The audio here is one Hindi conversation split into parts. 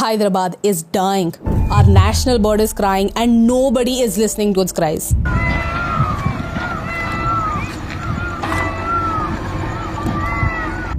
Hyderabad is dying. Our national bird is crying and nobody is listening to its cries.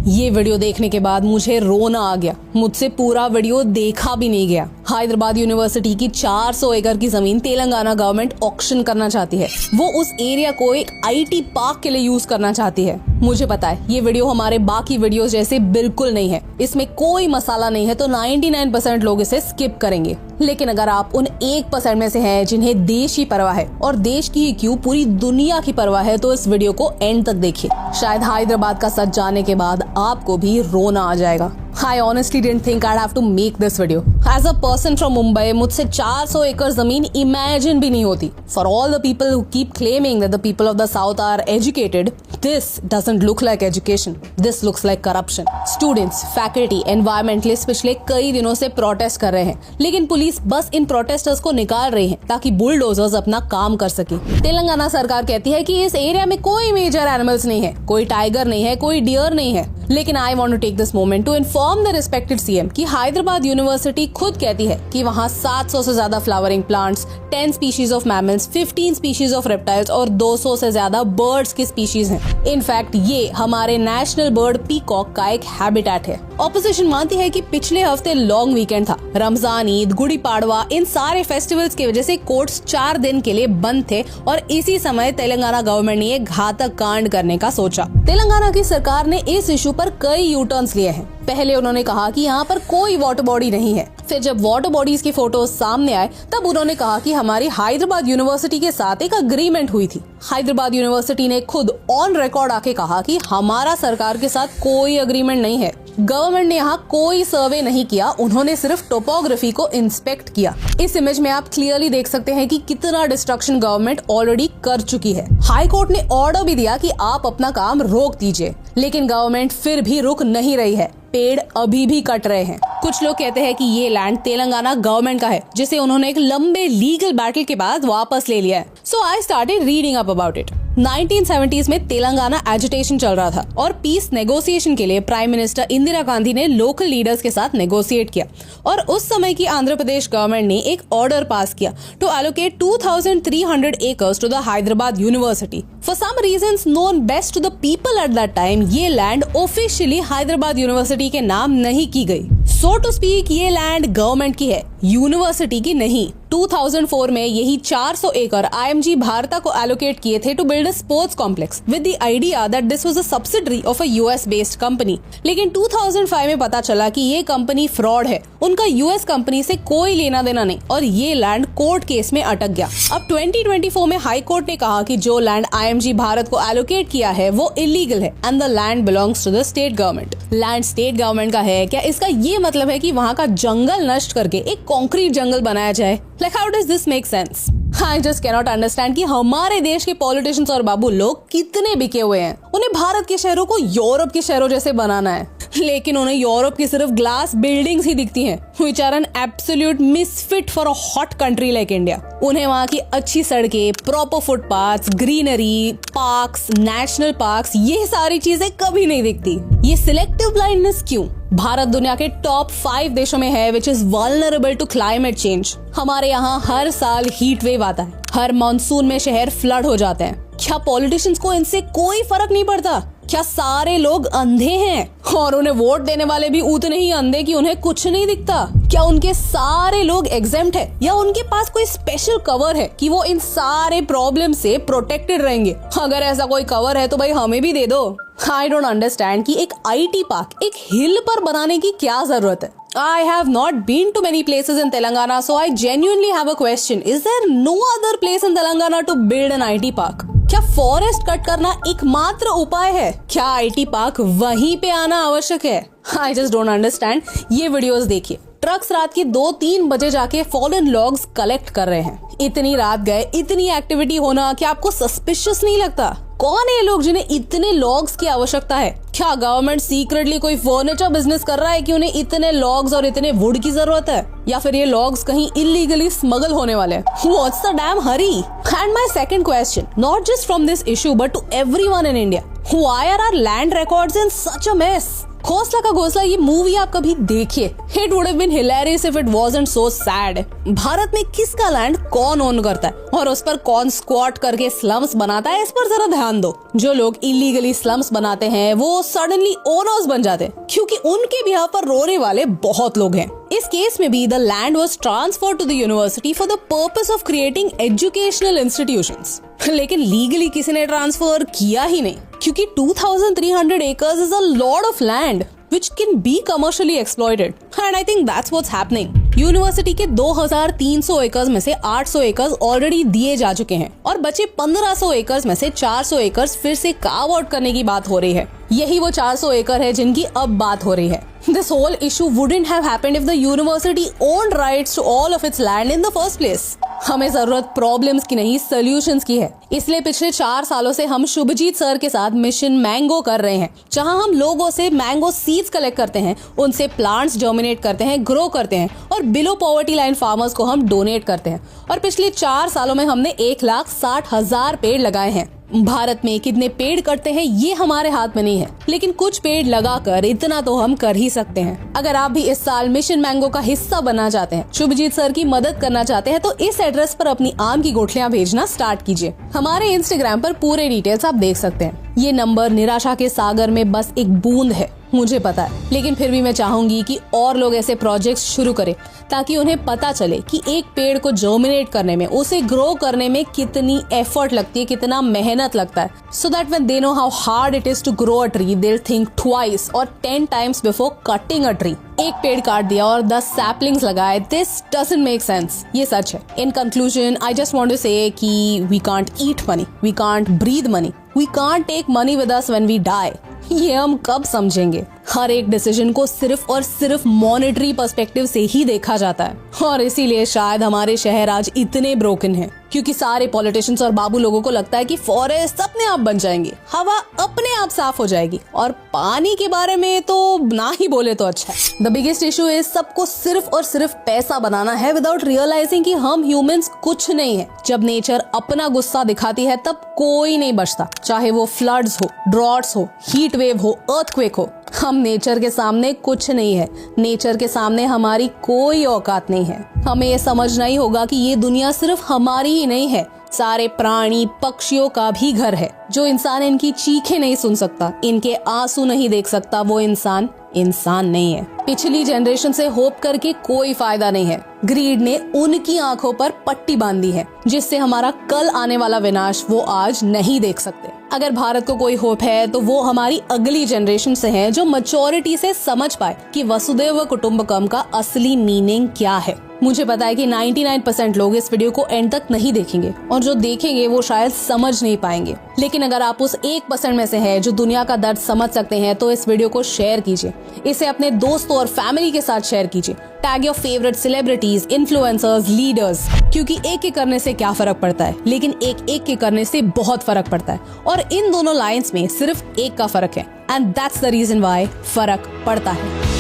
ये वीडियो देखने के बाद मुझे रोना आ गया। मुझसे पूरा वीडियो देखा भी नहीं गया। हैदराबाद यूनिवर्सिटी की 400 एकड़ की जमीन तेलंगाना गवर्नमेंट ऑक्शन करना चाहती है। वो उस एरिया को एक आईटी पार्क के लिए यूज करना चाहती है। मुझे पता है ये वीडियो हमारे बाकी वीडियोस जैसे बिल्कुल नहीं है, इसमें कोई मसाला नहीं है, तो 99% लोग इसे स्किप करेंगे। लेकिन अगर आप उन 1% में से हैं जिन्हें देश की परवाह है, और देश की ही क्यों पूरी दुनिया की परवाह है, तो इस वीडियो को एंड तक देखिए। शायद हैदराबाद का सच जानने के बाद आपको भी रोना आ जाएगा। I honestly didn't think I'd have to make this video. As a person from Mumbai, मुझसे 400 एकड़ जमीन imagine भी नहीं होती. For all the people who keep claiming that the people of the South are educated, this doesn't look like education. This looks like corruption. Students, faculty, environmentalists पिछले कई दिनों से प्रोटेस्ट कर रहे हैं, लेकिन पुलिस बस इन प्रोटेस्टर्स को निकाल रही है ताकि बुलडोजर्स अपना काम कर सके। तेलंगाना सरकार कहती है कि इस एरिया में कोई मेजर एनिमल्स नहीं है, कोई टाइगर नहीं है, कोई डियर नहीं है। लेकिन I want to take this moment to inform the respected CM कि हैदराबाद यूनिवर्सिटी खुद कहती है कि वहाँ 700 से ज्यादा flowering plants, 10 species of mammals, 15 species of reptiles और 200 से ज्यादा बर्ड्स की स्पीशीज हैं। इनफैक्ट ये हमारे नेशनल बर्ड पीकॉक का एक हैबिटेट है। ऑपोजिशन मानती है कि पिछले हफ्ते लॉन्ग वीकेंड था। रमजान, ईद, गुड़ी पाड़वा, इन सारे फेस्टिवल्स की वजह से कोर्ट्स 4 दिन के लिए बंद थे और इसी समय तेलंगाना गवर्नमेंट ने एक घातक कांड करने का सोचा। तेलंगाना की सरकार ने इस इशू पर कई यू टर्न्स लिए हैं। पहले उन्होंने कहा कि यहाँ पर कोई वाटर बॉडी नहीं है। फिर जब वाटर बॉडीज की फोटोज सामने आए तब उन्होंने कहा कि हमारी हैदराबाद यूनिवर्सिटी के साथ एक अग्रीमेंट हुई थी। हैदराबाद यूनिवर्सिटी ने खुद ऑन रिकॉर्ड आके कहा कि हमारा सरकार के साथ कोई अग्रीमेंट नहीं है। गवर्नमेंट ने यहाँ कोई सर्वे नहीं किया, उन्होंने सिर्फ टोपोग्राफी को इंस्पेक्ट किया। इस इमेज में आप क्लियरली देख सकते हैं कि कितना डिस्ट्रक्शन गवर्नमेंट ऑलरेडी कर चुकी है। हाई कोर्ट ने ऑर्डर भी दिया कि आप अपना काम रोक दीजिए, लेकिन गवर्नमेंट फिर भी रुक नहीं रही है। पेड़ अभी भी कट रहे हैं। कुछ लोग कहते हैं कि ये लैंड तेलंगाना गवर्नमेंट का है, जिसे उन्होंने एक लंबे लीगल बैटल के बाद वापस ले लिया है। So I started reading up about it. 1970s में तेलंगाना एजिटेशन चल रहा था और पीस नेगोशिएशन के लिए प्राइम मिनिस्टर इंदिरा गांधी ने लोकल लीडर्स के साथ नेगोशिएट किया और उस समय की आंध्र प्रदेश गवर्नमेंट ने एक ऑर्डर पास किया to allocate 2300 acres to the Hyderabad university. For some reasons known best to the people at that time, ये लैंड ऑफिशियली हैदराबाद यूनिवर्सिटी के नाम नहीं की गई। सो टू स्पीक ये लैंड गवर्नमेंट की है, यूनिवर्सिटी की नहीं। 2004 में यही 400 एकड़ IMG भारता को एलोकेट किए थे to build a sports complex with the idea that this was a subsidiary of a US based company. लेकिन 2005 में पता चला कि ये कंपनी फ्रॉड है, उनका US कंपनी से कोई लेना देना नहीं और ये लैंड कोर्ट केस में अटक गया। अब 2024 में हाई कोर्ट ने कहा कि जो लैंड IMG भारत को एलोकेट किया है वो इलीगल है and the land belongs to the state government. Land state government का है क्या? इसका ये मतलब है कि वहाँ का जंगल नष्ट करके एक कॉन्क्रीट जंगल बनाया जाए? Like how does this make sense? I just cannot understand कि हमारे देश के पॉलिटिशियंस और बाबू लोग कितने बिके हुए हैं। उन्हें भारत के शहरों को यूरोप के शहरों जैसे बनाना है, लेकिन उन्हें यूरोप की सिर्फ ग्लास बिल्डिंग्स ही दिखती हैं, which are an absolute misfit for a hot country like India। उन्हें वहाँ की अच्छी सड़कें, proper footpaths, greenery, parks, national parks, ये सारी चीजें कभी नहीं दिखती। ये सिलेक्टिव ब्लाइंडनेस क्यों? भारत दुनिया के टॉप 5 देशों में है which is vulnerable to climate change. हमारे यहाँ हर साल हीट वेव आता है, हर मानसून में शहर फ्लड हो जाते हैं। क्या पॉलिटिशियंस को इनसे कोई फर्क नहीं पड़ता? क्या सारे लोग अंधे हैं और उन्हें वोट देने वाले भी उतने ही अंधे कि उन्हें कुछ नहीं दिखता? क्या उनके सारे लोग एग्जेम्प्ट है या उनके पास कोई स्पेशल कवर है कि वो इन सारे प्रॉब्लम से प्रोटेक्टेड रहेंगे? अगर ऐसा कोई कवर है तो भाई हमें भी दे दो। आई डोंट अंडरस्टैंड कि एक IT पार्क एक हिल पर बनाने की क्या जरूरत है। I have not been to many places in Telangana, so I genuinely have a question. Is there no other place in Telangana to build an IT park? क्या फॉरेस्ट कट करना एकमात्र उपाय है? क्या IT पार्क वहीं पे आना आवश्यक है? I just don't understand। ये वीडियोस देखिए। ट्रक्स रात के 2-3 बजे जाके फॉलन लॉग्स कलेक्ट कर रहे हैं। इतनी रात गए, इतनी एक्टिविटी होना क्या आपको सस्पिशियस नहीं लगता? कौन है ये लोग जिन्हें इतने लॉग्स की आवश्यकता है? क्या गवर्नमेंट सीक्रेटली कोई फर्नीचर बिजनेस कर रहा है कि उन्हें इतने लॉग्स और इतने वुड की जरूरत है? या फिर ये लॉग्स कहीं इलीगली स्मगल होने वाले हैं? What's the damn hurry? And my second question, not just from this issue but to everyone in India, why are our land records in such a mess? हौसला का घोंसला ये मूवी आप कभी देखिए। It would have been hilarious if it wasn't so sad. Bharat में किसका लैंड कौन ओन करता है और उस पर कौन स्क्वाट करके स्लम्स बनाता है, इस पर जरा ध्यान दो। जो लोग इलीगली स्लम्स बनाते हैं वो सडनली ओनर्स बन जाते हैं क्योंकि उनके बिहाफ पर रोने वाले बहुत लोग हैं। इस केस में भी the land was transferred to the university for the purpose of creating educational institutions. लेकिन लीगली किसी ने ट्रांसफर किया ही नहीं क्योंकि 2300 acres is a lot of land which can be commercially exploited and I think that's what's happening. University के 2300 एकर्स में से 800 एकर्स ऑलरेडी दिए जा चुके हैं और बचे 1500 एकर्स में से 400 एकर्स फिर से कार्व आउट करने की बात हो रही है। यही वो 400 एकड़ है जिनकी अब बात हो रही है। This whole issue wouldn't have happened if the university owned rights to all of its land in the first place. हमें जरूरत प्रॉब्लम्स की नहीं सॉल्यूशंस की है। इसलिए पिछले 4 सालों से हम शुभजीत सर के साथ मिशन मैंगो कर रहे हैं, जहां हम लोगों से मैंगो सीड्स कलेक्ट करते हैं, उनसे प्लांट्स जर्मिनेट करते हैं, ग्रो करते हैं और बिलो पॉवर्टी लाइन फार्मर्स को हम डोनेट करते हैं। और पिछले 4 सालों में हमने 1,60,000 पेड़ लगाए हैं। भारत में कितने पेड़ कटते हैं ये हमारे हाथ में नहीं है, लेकिन कुछ पेड़ लगाकर इतना तो हम कर ही सकते हैं। अगर आप भी इस साल मिशन मैंगो का हिस्सा बनना चाहते हैं, शुभजीत सर की मदद करना चाहते हैं, तो इस एड्रेस पर अपनी आम की गुठलियां भेजना स्टार्ट कीजिए। हमारे इंस्टाग्राम पर पूरे डिटेल्स आप देख सकते हैं। ये नंबर निराशा के सागर में बस एक बूंद है, मुझे पता है, लेकिन फिर भी मैं चाहूंगी कि और लोग ऐसे प्रोजेक्ट्स शुरू करें ताकि उन्हें पता चले कि एक पेड़ को जर्मिनेट करने में, उसे ग्रो करने में कितनी एफर्ट लगती है, कितना मेहनत लगता है। So that when they know how hard it is to grow a tree, they will think twice और 10 times before cutting a tree. एक पेड़ काट दिया और 10 सैपलिंग्स लगाए, दिस डजंट मेक सेंस। ये सच है। In conclusion I just want to say कि we can't eat money, we can't breathe money, we can't take money with us when we die. ये हम कब समझेंगे? हर एक डिसीजन को सिर्फ और सिर्फ मॉनेटरी पर्सपेक्टिव से ही देखा जाता है और इसीलिए शायद हमारे शहर आज इतने ब्रोकन हैं, क्योंकि सारे पॉलिटिशियंस और बाबू लोगों को लगता है कि फॉरेस्ट अपने आप बन जाएंगे, हवा अपने आप साफ हो जाएगी और पानी के बारे में तो ना ही बोले तो अच्छा है। द बिगेस्ट इशू इज सबको सिर्फ और सिर्फ पैसा बनाना है विदाउट रियलाइजिंग कि हम ह्यूमंस कुछ नहीं है। जब नेचर अपना गुस्सा दिखाती है तब कोई नहीं बचता, चाहे वो फ्लड्स हो, ड्रॉट्स हो, हीट वेव हो, अर्थक्वेक हो। हम नेचर के सामने कुछ नहीं है, नेचर के सामने हमारी कोई औकात नहीं है। हमें ये समझना ही होगा कि ये दुनिया सिर्फ हमारी ही नहीं है, सारे प्राणी पक्षियों का भी घर है। जो इंसान इनकी चीखें नहीं सुन सकता, इनके आंसू नहीं देख सकता, वो इंसान नहीं है। पिछली जनरेशन से होप करके कोई फायदा नहीं है। ग्रीड ने उनकी आंखों पर पट्टी बांधी है, जिससे हमारा कल आने वाला विनाश वो आज नहीं देख सकते। अगर भारत को कोई होप है तो वो हमारी अगली जनरेशन से है, जो मैच्योरिटी से समझ पाए कि वसुधैव कुटुंबकम का असली मीनिंग क्या है। मुझे पता है कि 99% लोग इस वीडियो को एंड तक नहीं देखेंगे और जो देखेंगे वो शायद समझ नहीं पाएंगे, लेकिन अगर आप उस 1% में से हैं जो दुनिया का दर्द समझ सकते हैं तो इस वीडियो को शेयर कीजिए। इसे अपने दोस्तों और फैमिली के साथ शेयर कीजिए। Tag your favourite celebrities, influencers, leaders, क्योंकि एक के करने से क्या फर्क पड़ता है, लेकिन एक के करने से बहुत फर्क पड़ता है और इन दोनों लाइंस में सिर्फ एक का फर्क है, and that's the reason why फर्क पड़ता है।